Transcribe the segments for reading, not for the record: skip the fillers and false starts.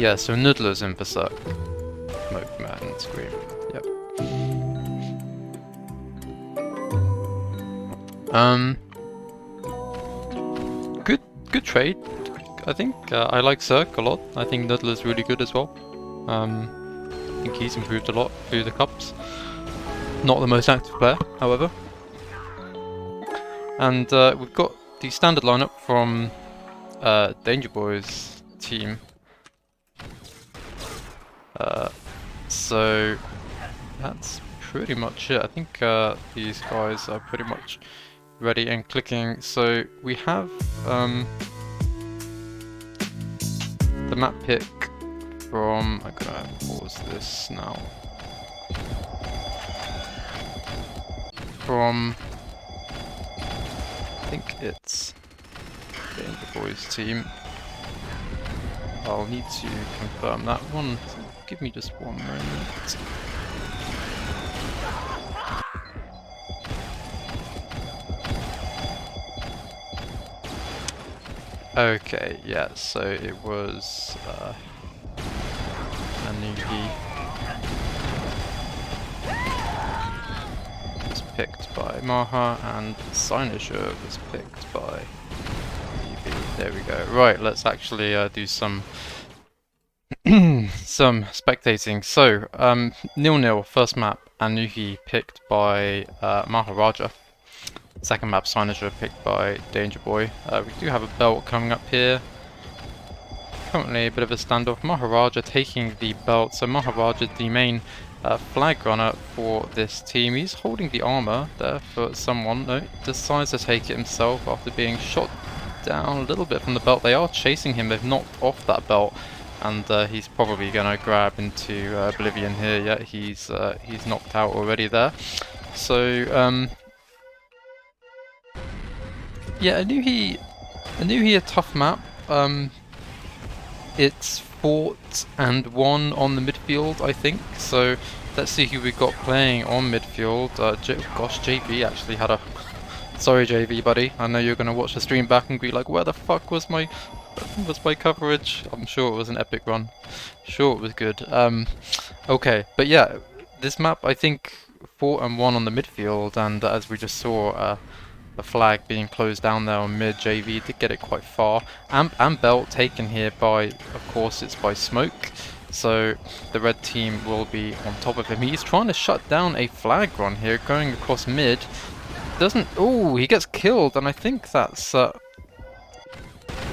Yeah, so Noodler's in Berserk. Smoke, Man, Scream. Yep. Good trade. I think I like Zerk a lot. I think Noodler's really good as well. I think he's improved a lot through the cups. Not the most active player, however. And we've got the standard lineup from Danger Boy's team. So that's pretty much it. I think these guys are pretty much ready and clicking. So we have the map pick from, I'm gonna pause this now, from, I think it's Danger Boy's team. I'll need to confirm that one. Give me just one moment. Okay, yeah, so it was Anugi was picked by Maha and Sinosure was picked by Evie. There we go. Right, let's actually do some some spectating. So 0-0 first map, Anugi picked by Maharaja. Second map, Sinosure picked by Danger Boy. We do have a belt coming up here. Currently a bit of a standoff. Maharaja taking the belt. So Maharaja, the main flag runner for this team. He's holding the armor there for someone. No, decides to take it himself after being shot down a little bit from the belt. They are chasing him. They've knocked off that belt. And he's probably going to grab into Oblivion here. Yeah, he's knocked out already there. So yeah, I knew he a tough map. It's fought and won on the midfield, I think. So let's see who we got playing on midfield. Gosh, JV actually had a. Sorry, JV, buddy. I know you're gonna watch the stream back and be like, "Where the fuck was my coverage?" I'm sure it was an epic run. Sure, it was good. Okay, but yeah, this map I think fought and won on the midfield, and as we just saw. The flag being closed down there on mid. JV did get it quite far. And belt taken here by, of course, it's by Smoke. So the red team will be on top of him. He's trying to shut down a flag run here, going across mid. Doesn't. Oh, he gets killed, and I think that's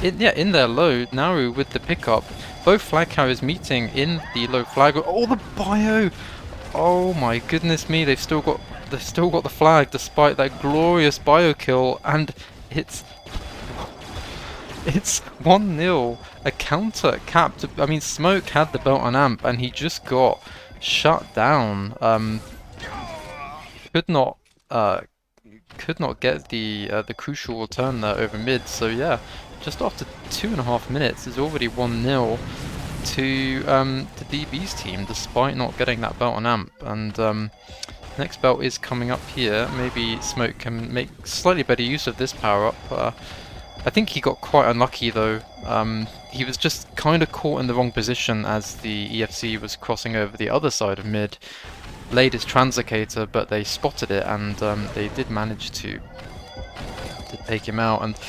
in their low. Naru with the pickup. Both flag carriers meeting in the low flag. Oh, the bio! Oh my goodness me! They've still got the flag despite that glorious bio kill, and it's 1-0. A counter capped. I mean, Smoke had the belt on Amp, and he just got shut down. Could not get the crucial return there over mid. So yeah, just after 2.5 minutes, it's already 1-0 to DB's team, despite not getting that belt on Amp. And next belt is coming up here. Maybe Smoke can make slightly better use of this power up. I think he got quite unlucky though. He was just kind of caught in the wrong position as the EFC was crossing over the other side of mid. Laid his translocator, but they spotted it, and they did manage to take him out. And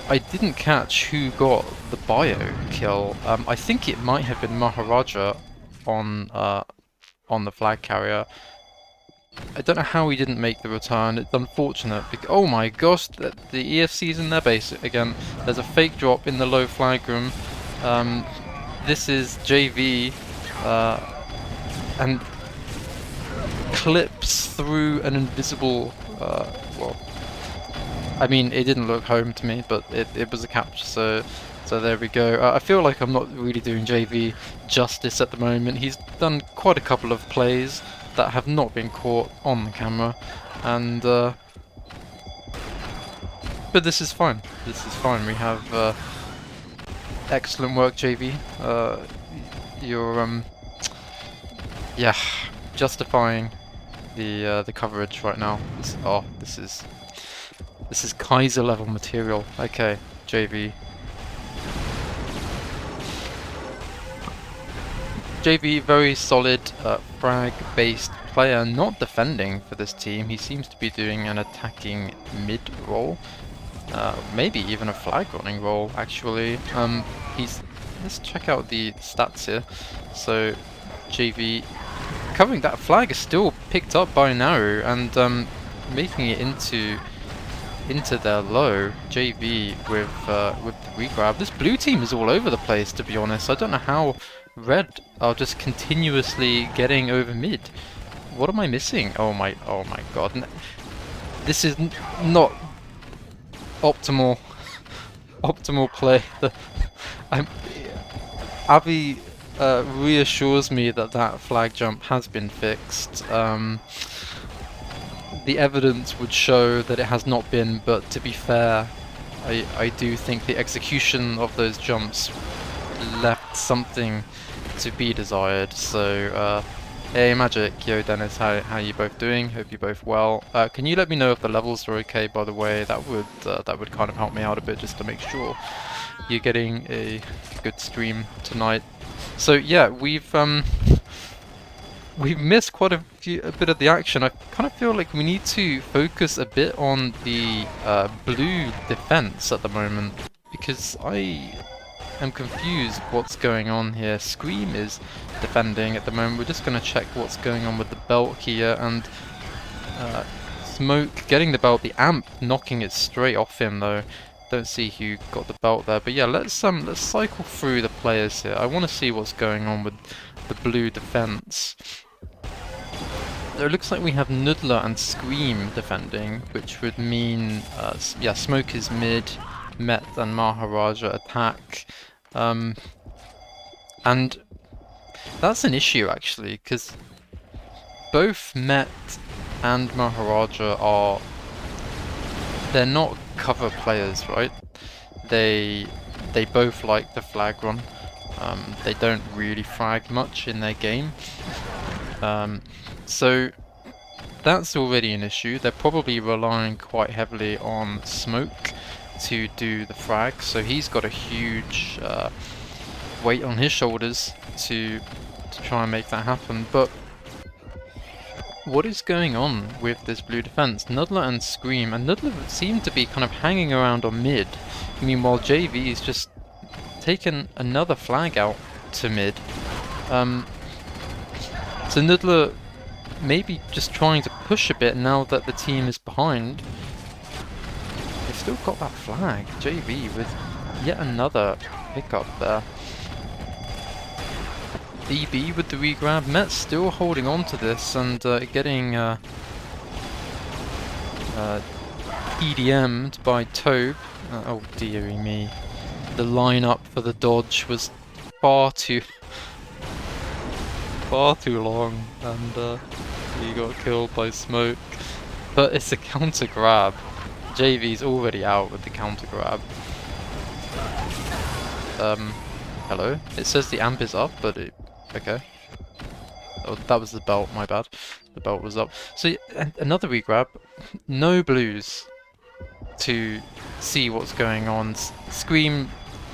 I didn't catch who got the bio kill. I think it might have been Maharaja on the flag carrier. I don't know how he didn't make the return. It's unfortunate. Oh my gosh, the EFC's in their base again. There's a fake drop in the low flag room. This is JV, and clips through an invisible. Well, I mean, it didn't look home to me, but it was a capture. So there we go. I feel like I'm not really doing JV justice at the moment. He's done quite a couple of plays that have not been caught on the camera, and but this is fine. This is fine. We have excellent work, JV. You're yeah, justifying the coverage right now. This is Kaiser level material. Okay, JV. JV, very solid frag-based player, not defending for this team. He seems to be doing an attacking mid role, maybe even a flag running role actually. Let's check out the stats here. So JV covering that flag is still picked up by Naru and making it into their low. JV with the regrab. This blue team is all over the place, to be honest. I don't know how red are just continuously getting over mid. What am I missing? Oh my god. This is not optimal play. Avi reassures me that flag jump has been fixed. The evidence would show that it has not been, but to be fair, I do think the execution of those jumps left something to be desired. So, hey Magic, yo Dennis, how you both doing? Hope you're both well. Can you let me know if the levels are okay, by the way? That would kind of help me out a bit, just to make sure you're getting a good stream tonight. So yeah, we've missed quite a bit of the action. I kind of feel like we need to focus a bit on the blue defense at the moment, because I am confused what's going on here. Scream is defending at the moment. We're just going to check what's going on with the belt here, and Smoke getting the belt, the amp knocking it straight off him though. Don't see who got the belt there, but yeah, let's cycle through the players here. I want to see what's going on with the blue defense. It looks like we have Noodler and Scream defending, which would mean yeah, Smoke is mid, Met and Maharaja attack, and that's an issue actually, because both Met and Maharaja they're not cover players, right? They both like the flag run. They don't really frag much in their game. So that's already an issue. They're probably relying quite heavily on Smoke to do the frag, so he's got a huge weight on his shoulders to try and make that happen. But what is going on with this blue defense? Noodler and Scream, and Noodler seem to be kind of hanging around on mid. Meanwhile, JV is just taken another flag out to mid. So Noodler maybe just trying to push a bit now that the team is behind. They've still got that flag. JV with yet another pickup there. DB with the regrab. Met still holding on to this and getting EDM'd by Tobe. Oh dearie me. The lineup for the dodge was far too long, and he got killed by Smoke. But it's a counter grab. JV's already out with the counter grab. Hello? It says the amp is up, but okay. Oh, that was the belt, my bad. The belt was up. So, another regrab. No blues to see what's going on. Scream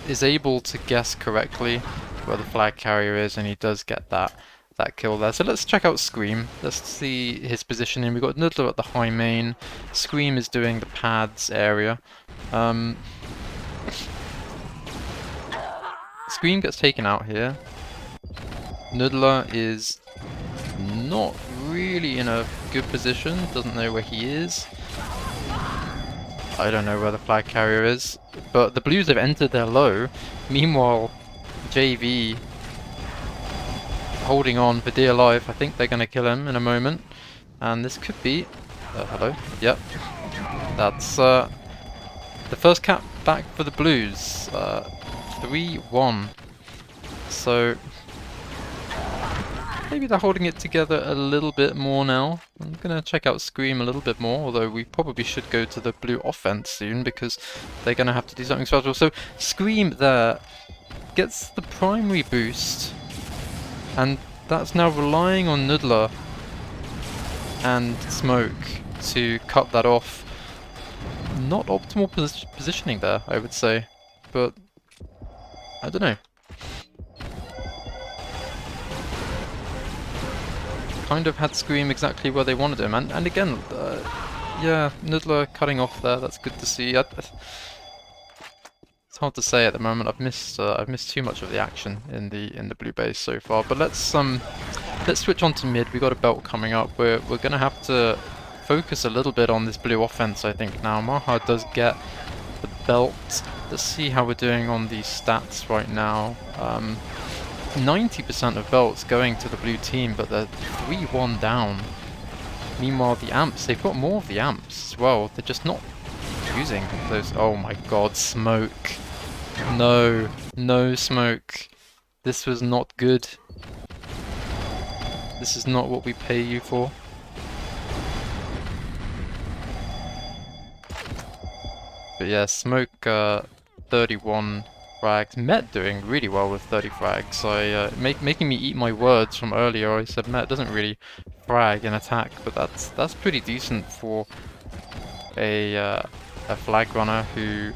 is able to guess correctly where the flag carrier is, and he does get that kill there. So let's check out Scream. Let's see his positioning. We've got Noodler at the high main. Scream is doing the pads area. Scream gets taken out here. Noodler is not really in a good position. Doesn't know where he is. I don't know where the flag carrier is. But the blues have entered their low. Meanwhile, JV holding on for dear life. I think they're going to kill him in a moment. And this could be... hello? Yep. That's the first cap back for the blues. 3-1. So... maybe they're holding it together a little bit more now. I'm going to check out Scream a little bit more, although we probably should go to the blue offense soon because they're going to have to do something special. So Scream there gets the primary boost, and that's now relying on Noodler and Smoke to cut that off. Not optimal positioning there, I would say, but I don't know. kind of had Scream exactly where they wanted him, and again, yeah, Noodler cutting off there. That's good to see. It's hard to say at the moment. I've missed too much of the action in the blue base so far. But let's switch on to mid. We got a belt coming up. We're gonna have to focus a little bit on this blue offense, I think. Now Maha does get the belt. Let's see how we're doing on these stats right now. 90% of belts going to the blue team, but they're 3-1 down. Meanwhile, the amps, they've got more of the amps as well. They're just not using those. Oh my god, smoke. No, no smoke. This was not good. This is not what we pay you for. But yeah, smoke 31 frags. Met doing really well with 30 frags. Making me eat my words from earlier. I said Met doesn't really frag in attack, but that's pretty decent for a flag runner who,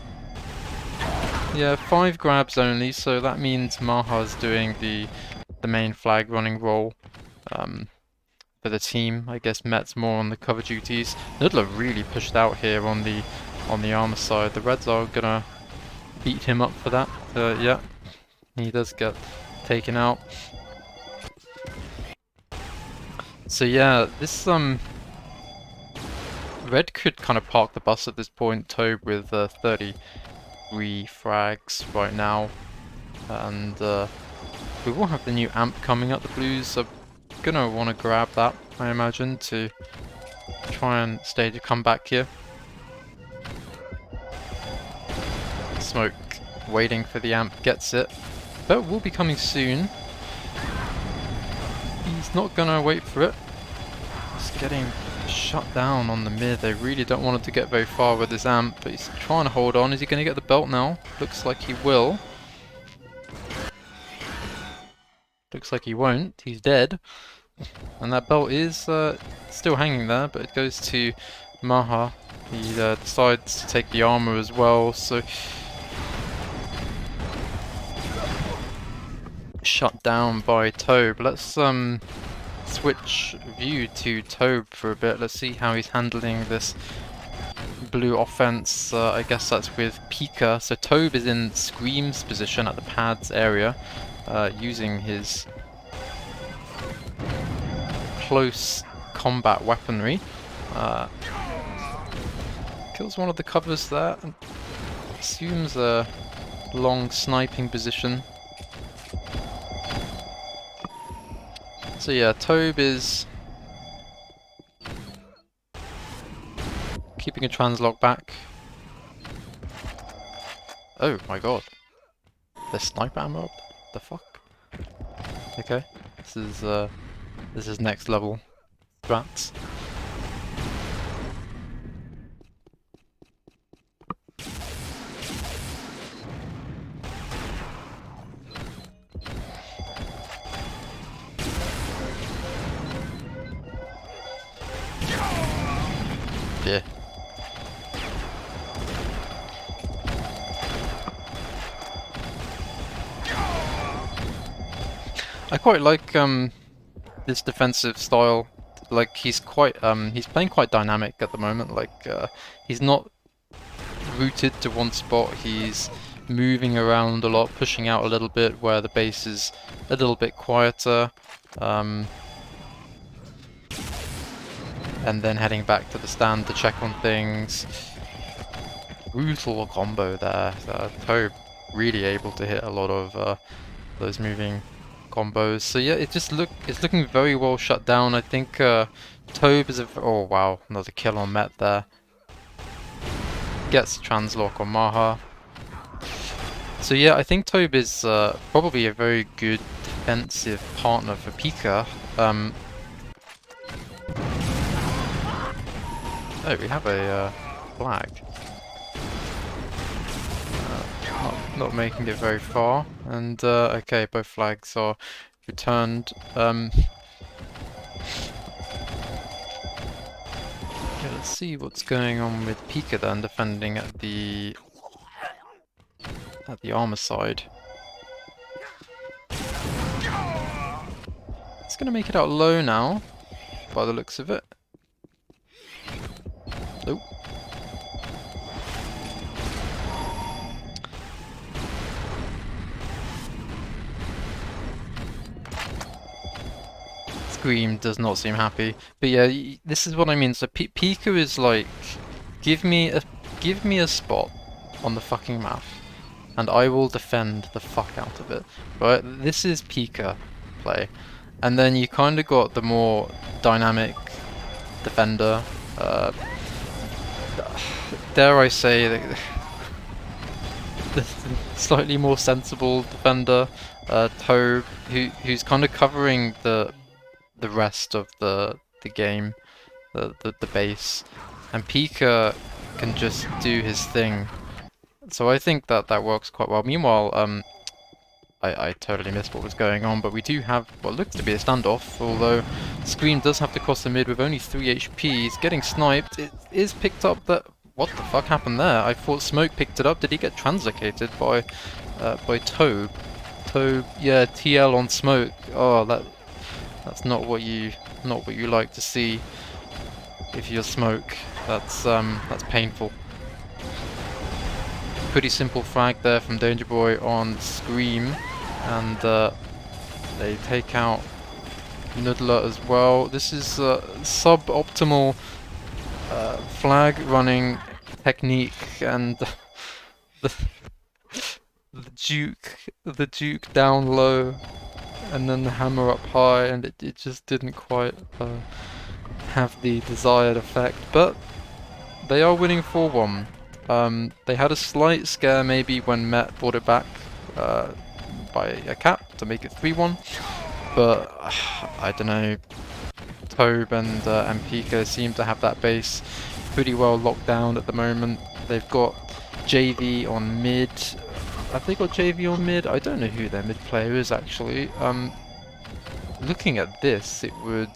yeah, 5 grabs only. So that means Maha's doing the main flag running role for the team. I guess Met's more on the cover duties. Noodler really pushed out here on the armor side. The Reds are gonna beat him up for that. Yeah, he does get taken out. So yeah, this Red could kind of park the bus at this point. Tobe with 33 frags right now, and we will have the new amp coming up. The Blues are gonna want to grab that, I imagine, to try and stage a comeback here. Smoke waiting for the amp, gets it. But will be coming soon. He's not gonna wait for it. He's getting shut down on the mid. They really don't want him to get very far with his amp, but he's trying to hold on. Is he gonna get the belt now? Looks like he will. Looks like he won't. He's dead. And that belt is still hanging there, but it goes to Maha. He decides to take the armor as well, so shut down by Tobe. Let's switch view to Tobe for a bit. Let's see how he's handling this blue offense. I guess that's with Pika. So Tobe is in Scream's position at the pads area, using his close combat weaponry. Kills one of the covers there and assumes a long sniping position. So yeah, Tobe is keeping a translock back. Oh my god. There's sniper ammo up? The fuck? Okay. This is next level strats. Yeah. I quite like this defensive style. Like he's playing quite dynamic at the moment. Like he's not rooted to one spot. He's moving around a lot, pushing out a little bit where the base is a little bit quieter. And then heading back to the stand to check on things. Brutal combo there. Tobe really able to hit a lot of those moving combos. So yeah, it's looking very well shut down. I think Tobe is oh wow, another kill on Met there. Gets translock on Maha. So yeah, I think Tobe is probably a very good defensive partner for Pika. Oh, we have a flag. Not making it very far. And okay, both flags are returned. Okay, let's see what's going on with Pika then, defending at the armor side. It's gonna make it out low now. by the looks of it. Nope. Scream does not seem happy, but yeah, this is what I mean. So Pika is like, give me a spot on the fucking map, and I will defend the fuck out of it. Right? This is Pika play, and then you kind of got the more dynamic defender. Dare I say the slightly more sensible defender, Tobe, who's kind of covering the rest of the game, the base, and Pika can just do his thing. So I think that works quite well. Meanwhile, I totally missed what was going on, but we do have what looks to be a standoff, although Scream does have to cross the mid with only 3 HP. He's getting sniped. It is picked up. What the fuck happened there? I thought Smoke picked it up. Did he get translocated by Tobe? Tobe, yeah, TL on Smoke. Oh, that's not what you like to see if you're Smoke. That's painful. Pretty simple frag there from Danger Boy on Scream, and they take out Noodler as well. This is suboptimal flag running technique, and the Duke down low, and then the hammer up high, and it just didn't quite have the desired effect. But they are winning 4-1. They had a slight scare maybe when Met brought it back by a cap to make it 3-1, but I don't know. Tobe and Pika seem to have that base pretty well locked down at the moment. They've got JV on mid. Have they got JV on mid? I don't know who their mid player is actually. Looking at this, it would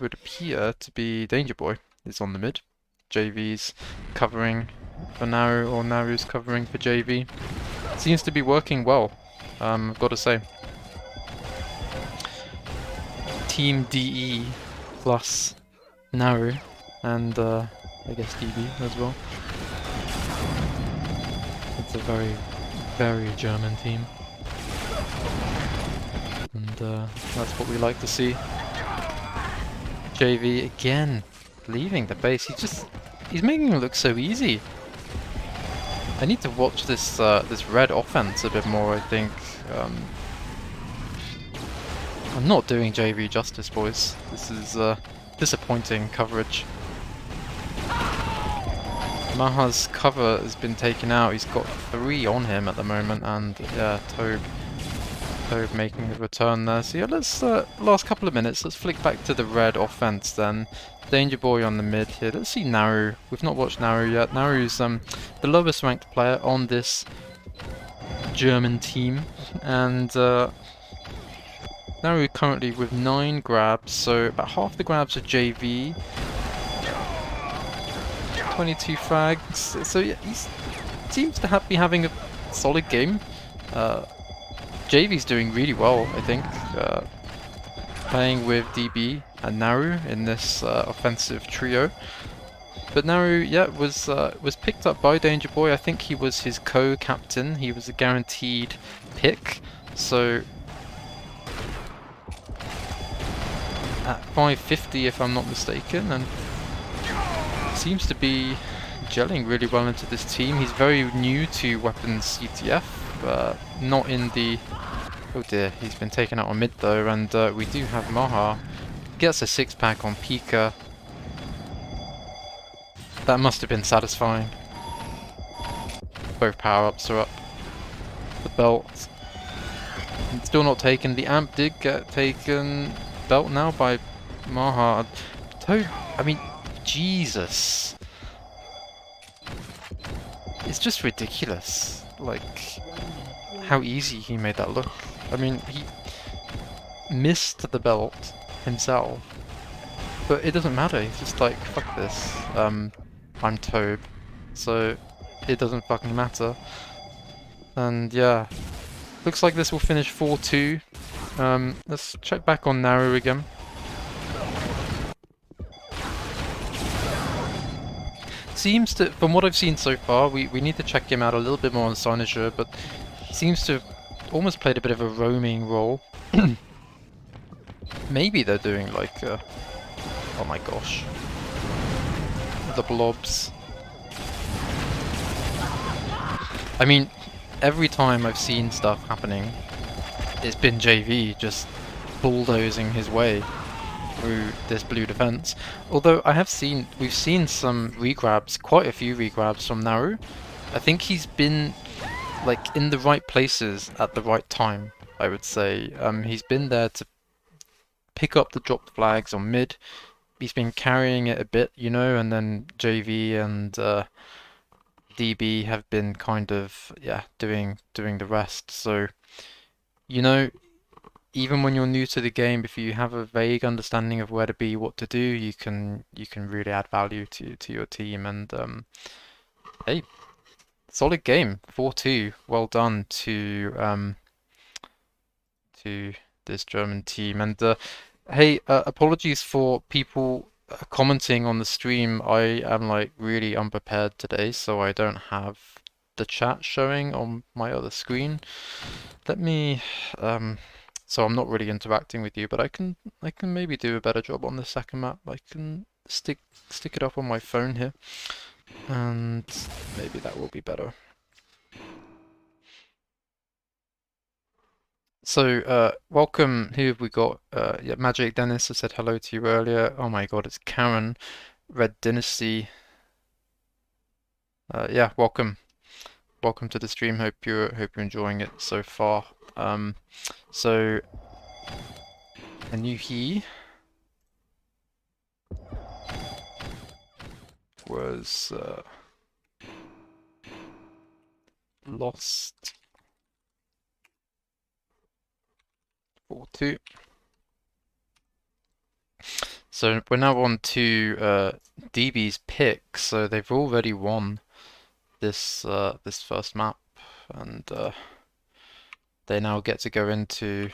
appear to be Danger Boy is on the mid. JV's covering for Naru, or Naru's covering for JV. Seems to be working well, I've got to say. Team DE plus Naru and I guess DB as well. It's a very, very German team, and that's what we like to see. JV again leaving the base. He's making it look so easy. I need to watch this this red offense a bit more, I think. I'm not doing JV justice, boys. This is disappointing coverage. Maha's cover has been taken out. He's got 3 on him at the moment, and yeah, Tobe making a return there. So yeah, let's last couple of minutes. Let's flick back to the red offense then. Danger Boy on the mid here. Let's see Naru. We've not watched Naru yet. Naru's the lowest ranked player on this German team, and Naru currently with 9 grabs, so about half the grabs are JV. 22 frags. So yeah, he seems to be having a solid game. JV's doing really well, I think. Playing with DB and Naru in this offensive trio. But Naru, yeah, was picked up by Danger Boy. I think he was his co-captain. He was a guaranteed pick. So at 550, if I'm not mistaken, and seems to be gelling really well into this team. He's very new to weapons CTF, not in the... Oh dear, he's been taken out on mid though, and we do have Maha. Gets a 6-pack on Pika. That must have been satisfying. Both power-ups are up. The belt. Still not taken. The amp did get taken. Belt now by Maha. I mean, Jesus. It's just ridiculous. Like, how easy he made that look. I mean, he missed the belt himself, but it doesn't matter. He's just like, fuck this. I'm Tobe, so it doesn't fucking matter. And yeah, looks like this will finish 4-2. Let's check back on Naru again. Seems to, from what I've seen so far, we need to check him out a little bit more on Cynosure, but seems to have almost played a bit of a roaming role. Maybe they're doing like, oh my gosh, the blobs. I mean, every time I've seen stuff happening, it's been JV just bulldozing his way through this blue defense. Although we've seen some regrabs, quite a few regrabs from Naru. I think he's been like in the right places at the right time, I would say. He's been there to pick up the dropped flags on mid. He's been carrying it a bit, you know, and then JV and DB have been kind of, yeah, doing the rest. So, you know, even when you're new to the game, if you have a vague understanding of where to be, what to do, you can really add value to your team. And hey, solid game, 4-2. Well done to this German team. And hey, apologies for people commenting on the stream. I am like really unprepared today, so I don't have the chat showing on my other screen. Let me so I'm not really interacting with you, but I can maybe do a better job on the second map. I can stick it up on my phone here, and maybe that will be better. So, welcome. Who have we got? Yeah, Magic Dennis. I said hello to you earlier. Oh my God, it's Karen. Red Dynasty. Yeah, welcome. Welcome to the stream. Hope you're enjoying it so far. So a new he was lost 4-2. So we're now on to DB's pick. So they've already won this this first map, and they now get to go into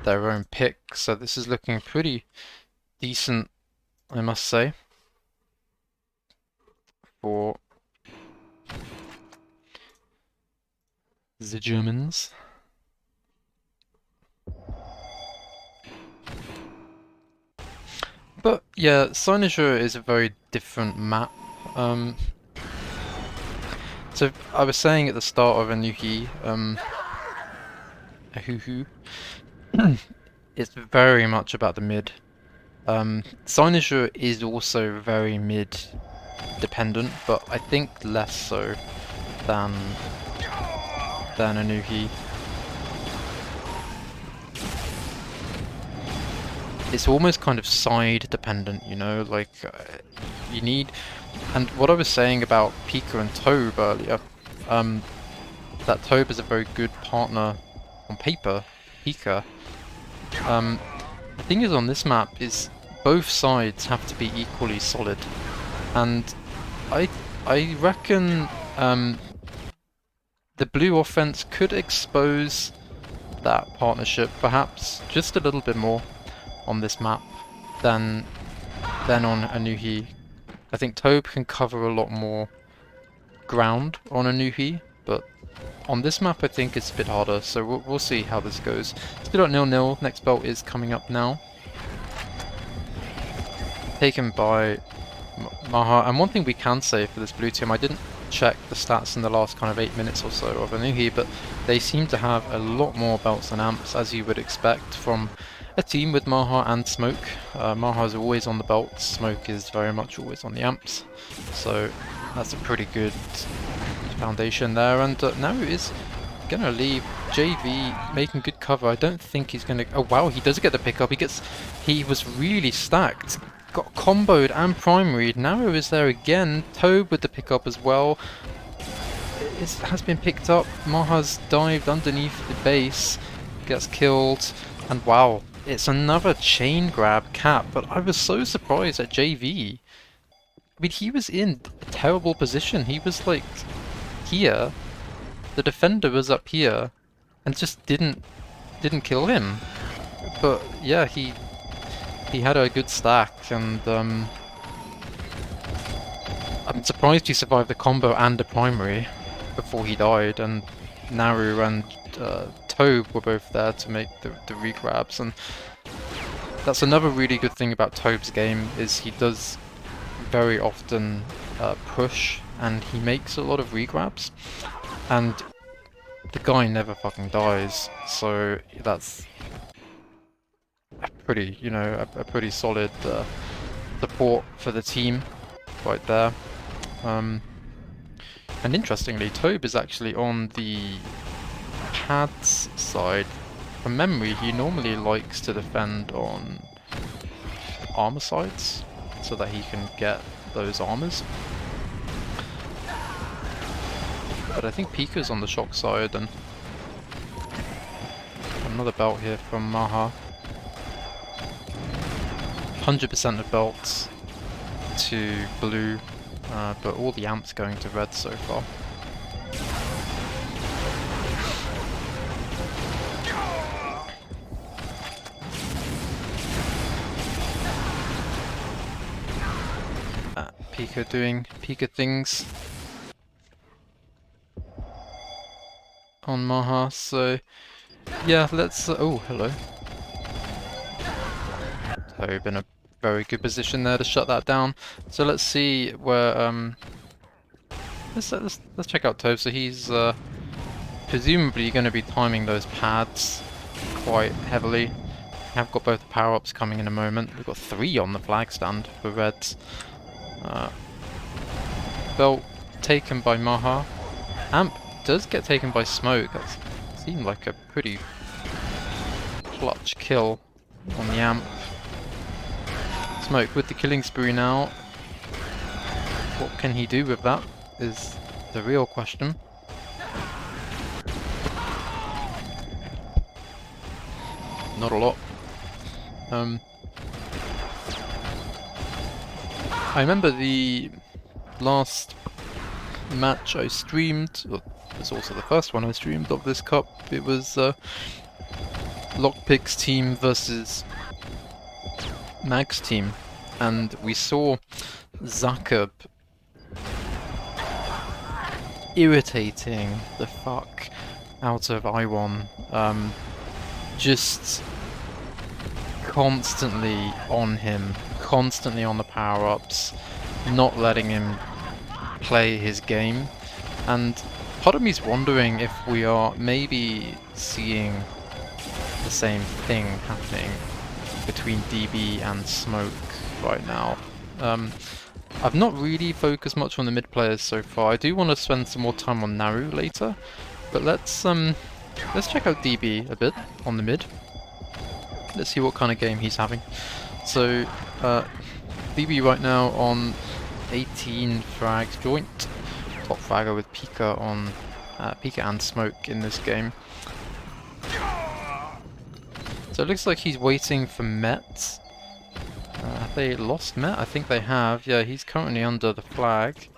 their own pick. So this is looking pretty decent, I must say, for the Germans. But yeah, Cynosure is a very different map. So I was saying at the start of Anuhi, Ahuhu, it's very much about the mid. Cynosure is also very mid dependent, but I think less so than Anuhi. It's almost kind of side dependent, you know, like you need. And what I was saying about Pika and Tobe earlier, that Tobe is a very good partner on paper, Pika. The thing is on this map is both sides have to be equally solid, and I reckon the blue offense could expose that partnership perhaps just a little bit more on this map than on Anuhi. I think Tobe can cover a lot more ground on Anuhi, but on this map I think it's a bit harder, so we'll see how this goes. Still at 0-0, next belt is coming up now. Taken by Maha, and one thing we can say for this blue team, I didn't check the stats in the last kind of 8 minutes or so of Anuhi, but they seem to have a lot more belts and amps, as you would expect from a team with Maha and Smoke. Maha is always on the belts, Smoke is very much always on the amps, so that's a pretty good foundation there. And now is gonna leave JV making good cover. I don't think he's gonna. Oh wow, he does get the pickup. He was really stacked. Got comboed and primaried. Naru is there again. Tobe with the pickup as well. It has been picked up. Maha's dived underneath the base, gets killed, and wow, it's another chain grab cap. But I was so surprised at JV. I mean, he was in a terrible position. He was like here, the defender was up here and just didn't kill him. But yeah, he had a good stack, and I'm surprised he survived the combo and the primary before he died, and Naru and Tobe were both there to make the regrabs, and that's another really good thing about Tobe's game, is he does very often push, and he makes a lot of regrabs, and the guy never fucking dies, so that's a pretty, you know, a pretty solid support for the team right there. And interestingly, Tobe is actually on the pads side. From memory, he normally likes to defend on armor sides, so that he can get those armors. But I think Pika's on the shock side, and another belt here from Maha. 100% of belts to blue, but all the amps going to red so far. Pika doing Pika things on Maha, so yeah, let's... oh, hello. Tobe in a very good position there to shut that down. So let's see where... let's check out Tobe. So he's presumably going to be timing those pads quite heavily. We have got both the power-ups coming in a moment. We've got 3 on the flag stand for Reds. Belt taken by Maha. Amp does get taken by Smoke. That seemed like a pretty clutch kill on the Amp. Smoke with the killing spree now. What can he do with that is the real question. Not a lot. I remember the last match I streamed, well, it was also the first one I streamed of this cup. It was Lockpick's team versus Mag's team, and we saw Zakub irritating the fuck out of Iwan, just constantly on him, constantly on the power-ups, not letting him play his game, and part of me's wondering if we are maybe seeing the same thing happening between DB and Smoke right now. I've not really focused much on the mid players so far. I do want to spend some more time on Naru later, but let's check out DB a bit on the mid. Let's see what kind of game he's having. So DB right now on 18 frags joint, top fragger with Pika on Pika and Smoke in this game. So it looks like he's waiting for Met. Have they lost Met? I think they have. Yeah, he's currently under the flag.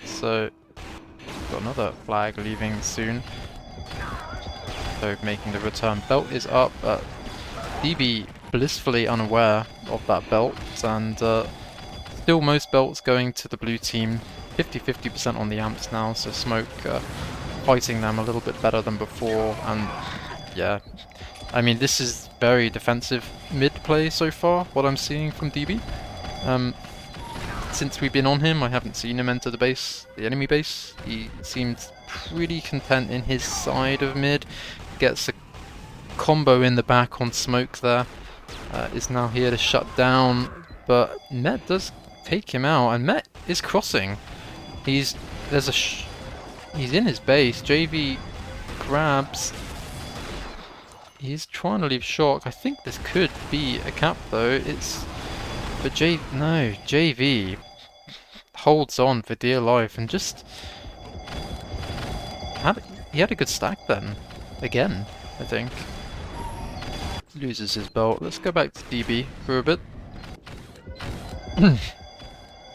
So got another flag leaving soon. So making the return. Belt is up. DB blissfully unaware of that belt, and still most belts going to the blue team. 50% on the amps now, so Smoke fighting them a little bit better than before, and yeah, I mean, this is very defensive mid play so far, what I'm seeing from DB. Since we've been on him, I haven't seen him enter the base, the enemy base. He seemed pretty content in his side of mid. Gets a combo in the back on Smoke there. Is now here to shut down, but Met does take him out, and Met is crossing. He's in his base. JV grabs. He's trying to leave shock. I think this could be a cap though. But JV holds on for dear life and just he had a good stack then. Again, I think. Loses his belt. Let's go back to DB for a bit.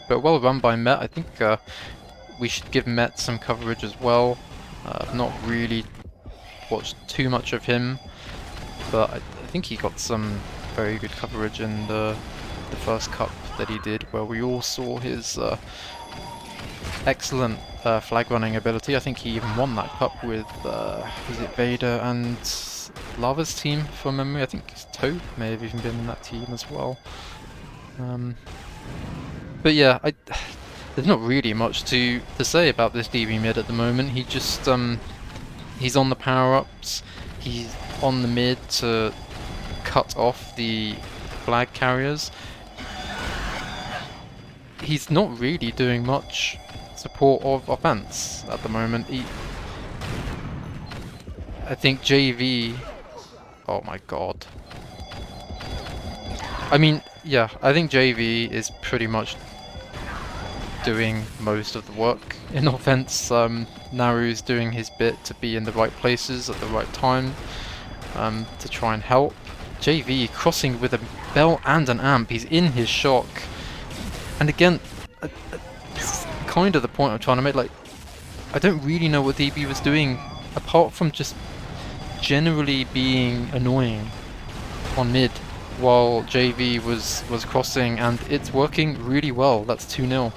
But well run by Met. I think we should give Met some coverage as well. I've not really watched too much of him, but I think he got some very good coverage in the first cup that he did, where we all saw his excellent flag running ability. I think he even won that cup with was it Vader and Lava's team from memory. I think Toad may have even been in that team as well. But yeah, there's not really much to say about this DB mid at the moment. He just he's on the power-ups, he's on the mid to cut off the flag carriers. He's not really doing much support of offense at the moment. I think JV... Oh my god. I mean, yeah, I think JV is pretty much doing most of the work in offense. Naru's doing his bit to be in the right places at the right time to try and help. JV crossing with a belt and an amp. He's in his shock. And again, it's kind of the point I'm trying to make. Like, I don't really know what DB was doing apart from just generally being annoying on mid while JV was crossing, and it's working really well. That's 2-0.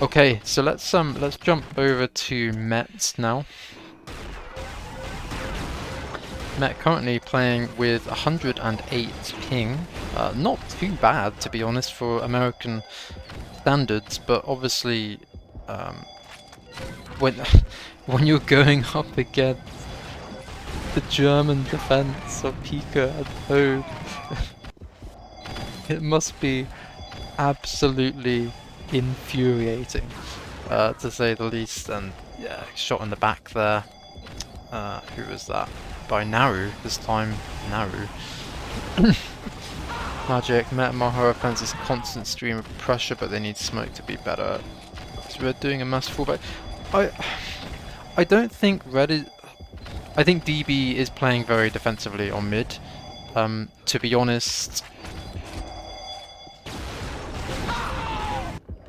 Okay, so let's jump over to Met now. Met currently playing with 108 ping. Not too bad, to be honest, for American standards, but obviously when you're going up against the German defense of Pika and Toad, it must be absolutely infuriating, to say the least. And yeah, shot in the back there. Who was that? By Naru this time. Naru. Magic, Met and Maha offense is constant stream of pressure, but they need smoke to be better. So Red doing a mass fallback. I don't think Red is... I think DB is playing very defensively on mid. To be honest,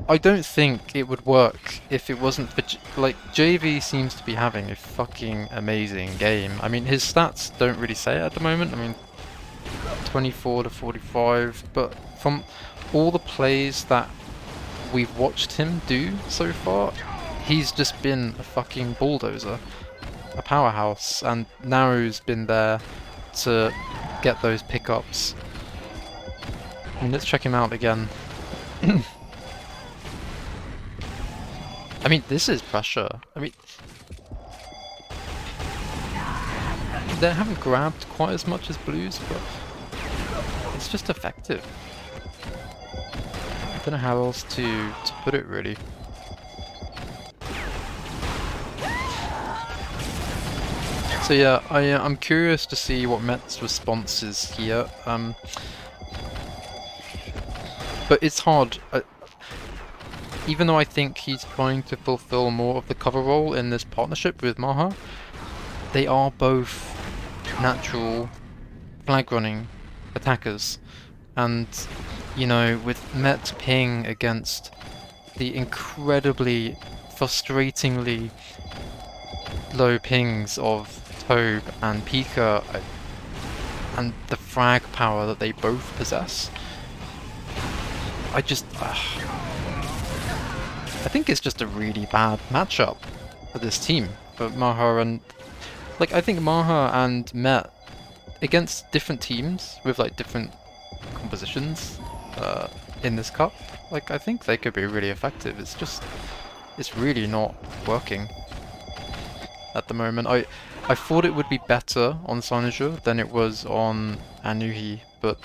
I don't think it would work if it wasn't for... like, JV seems to be having a fucking amazing game. I mean, his stats don't really say it at the moment. I mean, 24 to 45, but from all the plays that we've watched him do so far, he's just been a fucking bulldozer, a powerhouse, and Naru's been there to get those pickups. I mean, let's check him out again. I mean, this is pressure. I mean, they haven't grabbed quite as much as Blues, but it's just effective. I don't know how else to put it, really. So yeah, I'm curious to see what Met's response is here. But it's hard. Even though I think he's trying to fulfill more of the cover role in this partnership with Maha, they are both natural flag running attackers. And, you know, with Met ping against the incredibly, frustratingly low pings of Tobe and Pika, and the frag power that they both possess, I think it's just a really bad matchup for this team, for Maha and... like, I think Maha and Met, against different teams with, like, different compositions in this cup, like, I think they could be really effective. It's just... it's really not working at the moment. I thought it would be better on Sanju than it was on Anuhi, but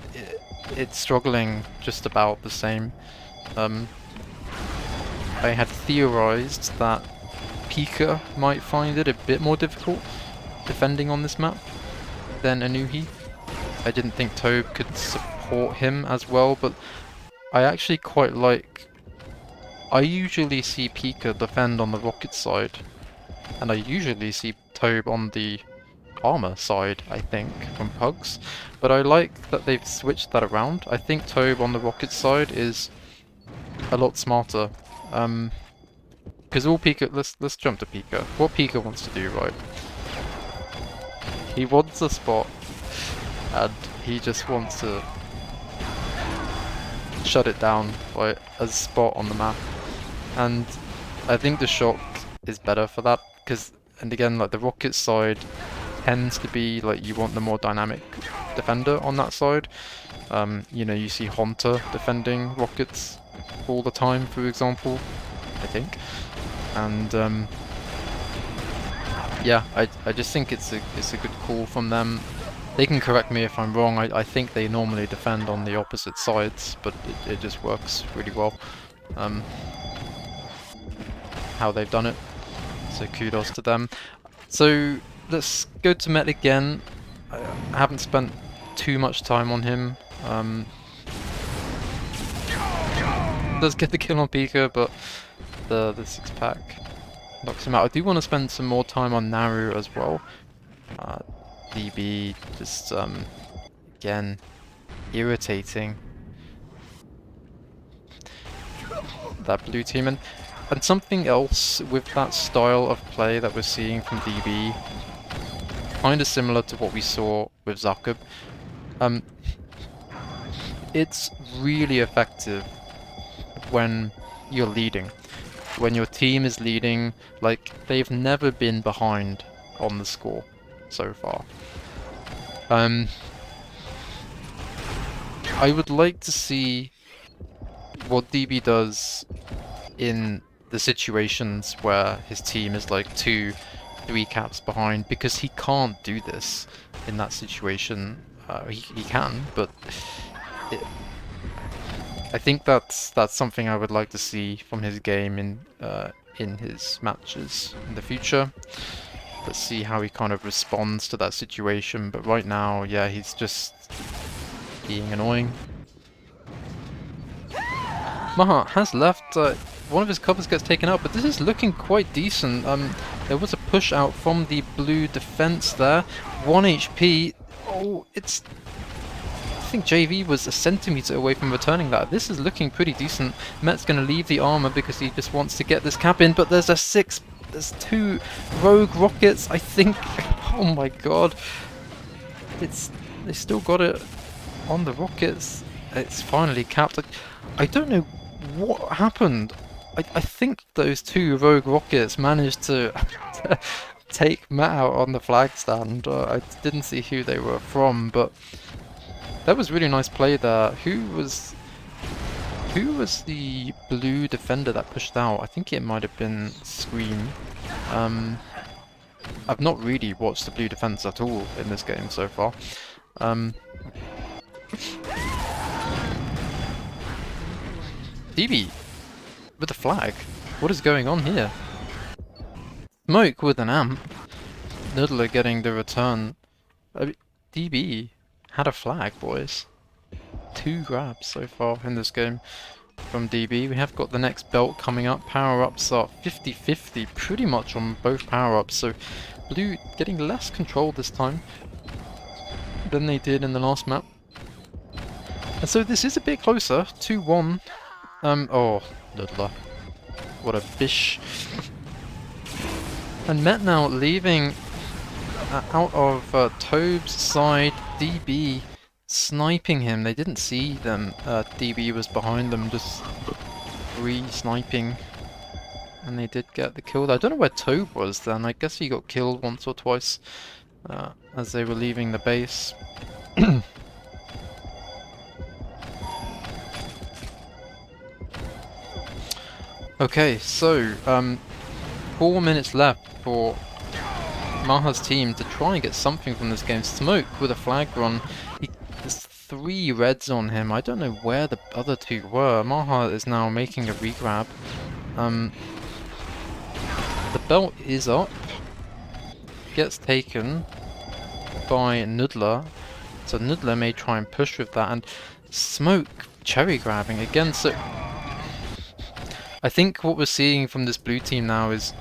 it's struggling just about the same. I had theorized that Pika might find it a bit more difficult defending on this map than Anuhi. I didn't think Tobe could support him as well, but I actually quite like... I usually see Pika defend on the rocket side, and I usually see Tobe on the armor side, I think, from Pugs. But I like that they've switched that around. I think Tobe on the rocket side is a lot smarter Because all Pika, let's jump to Pika. What Pika wants to do, right? He wants a spot, and he just wants to shut it down by a spot on the map. And I think the shock is better for that, because, and again, like the rocket side tends to be like you want the more dynamic defender on that side. You know, you see Hunter defending rockets all the time, for example, I think. And yeah, I just think it's a good call from them. They can correct me if I'm wrong. I think they normally defend on the opposite sides, but it just works really well. How they've done it. So kudos to them. So let's go to Met again. I haven't spent too much time on him. Does get the kill on Pika, but the 6-pack knocks him out. I do want to spend some more time on Naru as well. DB just again irritating that blue team, and something else with that style of play that we're seeing from DB, kind of similar to what we saw with Zakub. It's really effective when you're leading. When your team is leading, like, they've never been behind on the score so far. I would like to see what DB does in the situations where his team is like 2-3 caps behind, because he can't do this in that situation. He can, but I think that's something I would like to see from his game in his matches in the future. Let's see how he kind of responds to that situation, but right now, yeah, he's just being annoying. Maha has left, one of his covers gets taken out, but this is looking quite decent. There was a push out from the blue defense there. 1 HP. Oh, it's... I think JV was a centimeter away from returning that. This is looking pretty decent. Met's going to leave the armor because he just wants to get this cap in, but there's there's 2 rogue rockets, I think. Oh my god. They still got it on the rockets. It's finally capped. I don't know what happened. I think those 2 rogue rockets managed to take Met out on the flag stand. I didn't see who they were from, but that was really nice play there. Who was the blue defender that pushed out? I think it might have been Scream. I've not really watched the blue defense at all in this game so far. DB with the flag. What is going on here? Smoke with an amp. Noodler getting the return. DB had a flag, boys. 2 grabs so far in this game from DB. We have got the next belt coming up. Power-ups are 50-50 pretty much on both power-ups, so blue getting less control this time than they did in the last map. And so this is a bit closer, 2-1. Oh, Noodler. What a bish. And Met now leaving out of Tobe's side. DB sniping him. They didn't see them. DB was behind them, just re-sniping. And they did get the kill. I don't know where Tobe was then. I guess he got killed once or twice as they were leaving the base. Okay, so 4 minutes left for Maha's team to try and get something from this game. Smoke with a flag run. There's 3 reds on him. I don't know where the other 2 were. Maha is now making a regrab. The belt is up. Gets taken by Noodler. So Noodler may try and push with that. And Smoke cherry grabbing again. So I think what we're seeing from this blue team now is,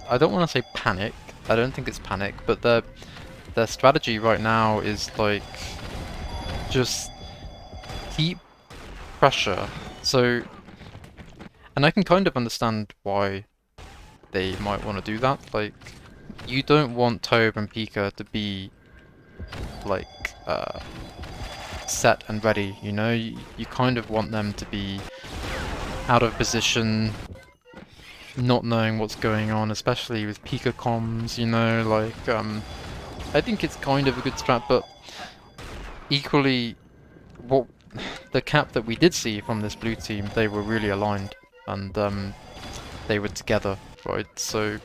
I don't want to say panic. I don't think it's panic, but their strategy right now is like just keep pressure. So And I can kind of understand why they might want to do that. Like, you don't want Tobe and Pika to be like set and ready, you know? You kind of want them to be out of position, not knowing what's going on, especially with Pika comms, you know, like, I think it's kind of a good strat, but equally, what the cap that we did see from this blue team, they were really aligned, and they were together, right? So,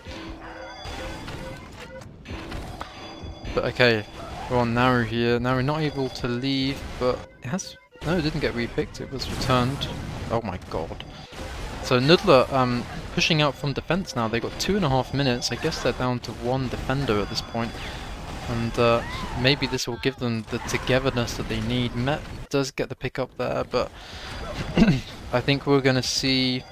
but okay, we're on Naru here. Naru not able to leave, but it has, no, it didn't get repicked, it was returned. Oh my god. So Noodler pushing out from defense now. They got 2.5 minutes. I guess they're down to one defender at this point. And maybe this will give them the togetherness that they need. Met does get the pick up there, but I think we're going to see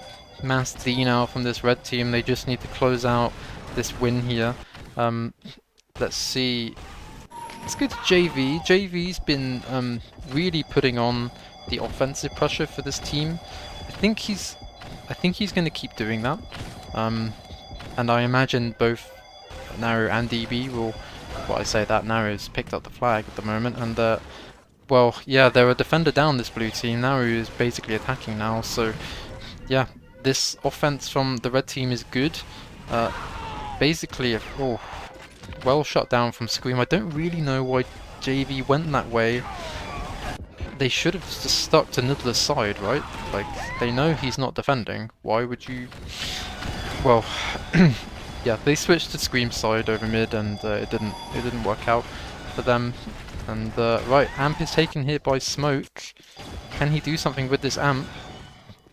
Mass D now from this red team. They just need to close out this win here. Let's see. Let's go to JV. JV's been really putting on the offensive pressure for this team. I think he's going to keep doing that. And I imagine both Naru and DB will. Well, I say that Naru's picked up the flag at the moment, and well, yeah, they're a defender down this blue team. Naru is basically attacking now, so yeah, this offense from the red team is good. Basically, oh, well shut down from Scream. I don't really know why JV went that way. They should have just stuck to Noodler's side, right? Like, they know he's not defending. Why would you? Well, yeah, they switched to Scream's side over mid, and it didn't work out for them. And right, Amp is taken here by Smoke. Can he do something with this Amp?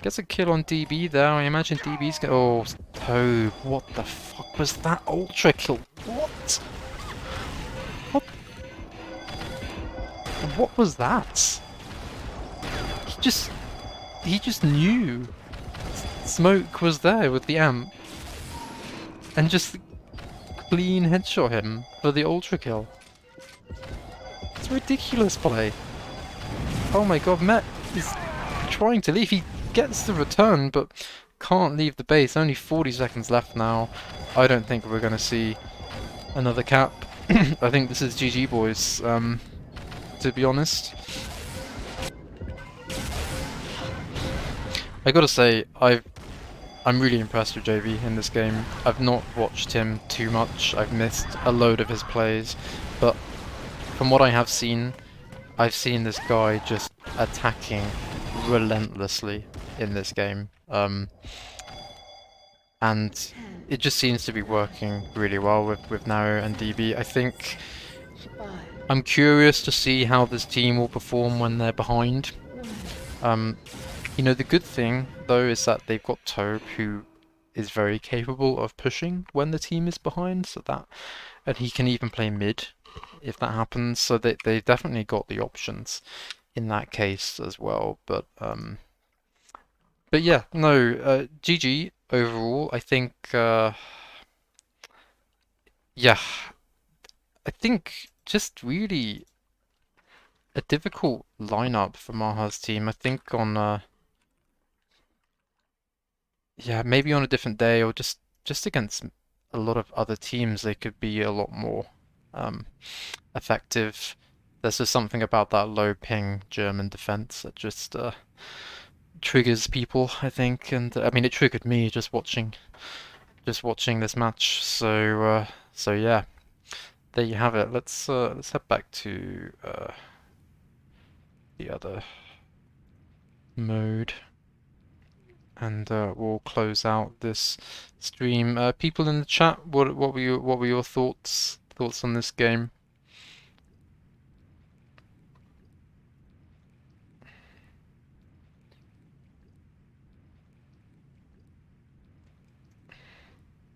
Gets a kill on DB there. I imagine DB's gonna. Oh, Tobe! What the fuck was that ultra kill? What? What? What was that? He just knew Smoke was there with the Amp, and just clean headshot him for the ultra kill. It's a ridiculous play. Oh my god, Met is trying to leave. He gets the return, but can't leave the base. Only 40 seconds left now. I don't think we're going to see another cap. I think this is GG, boys, to be honest. I gotta say, I'm really impressed with JV in this game. I've not watched him too much. I've missed a load of his plays, but from what I have seen, I've seen this guy just attacking relentlessly in this game. And it just seems to be working really well with Naru and DB. I think I'm curious to see how this team will perform when they're behind. You know, the good thing, though, is that they've got Tobe, who is very capable of pushing when the team is behind, so that, and he can even play mid if that happens, so they've definitely got the options in that case as well. But yeah, no, GG overall. I think, yeah, I think just really a difficult lineup for Maha's team. I think on yeah, maybe on a different day or just against a lot of other teams, they could be a lot more effective. There's just something about that low ping German defense that just triggers people, I think, and I mean it triggered me just watching this match. So yeah, there you have it. Let's head back to the other mode, and we'll close out this stream. People in the chat, what were your thoughts on this game?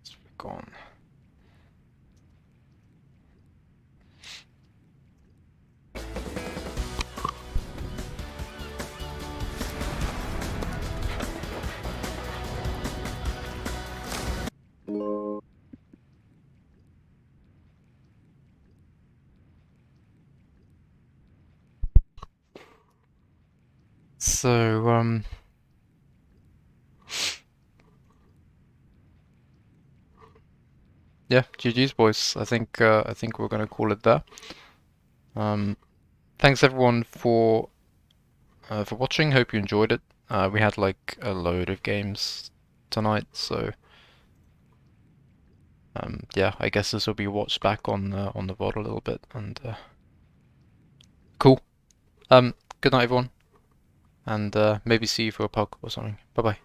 It's gone. So yeah, GG's boys. I think we're gonna call it there. Thanks everyone for watching. Hope you enjoyed it. We had like a load of games tonight, so yeah, I guess this will be watched back on the VOD a little bit. And cool. Good night, everyone, and maybe see you for a pub or something. Bye bye.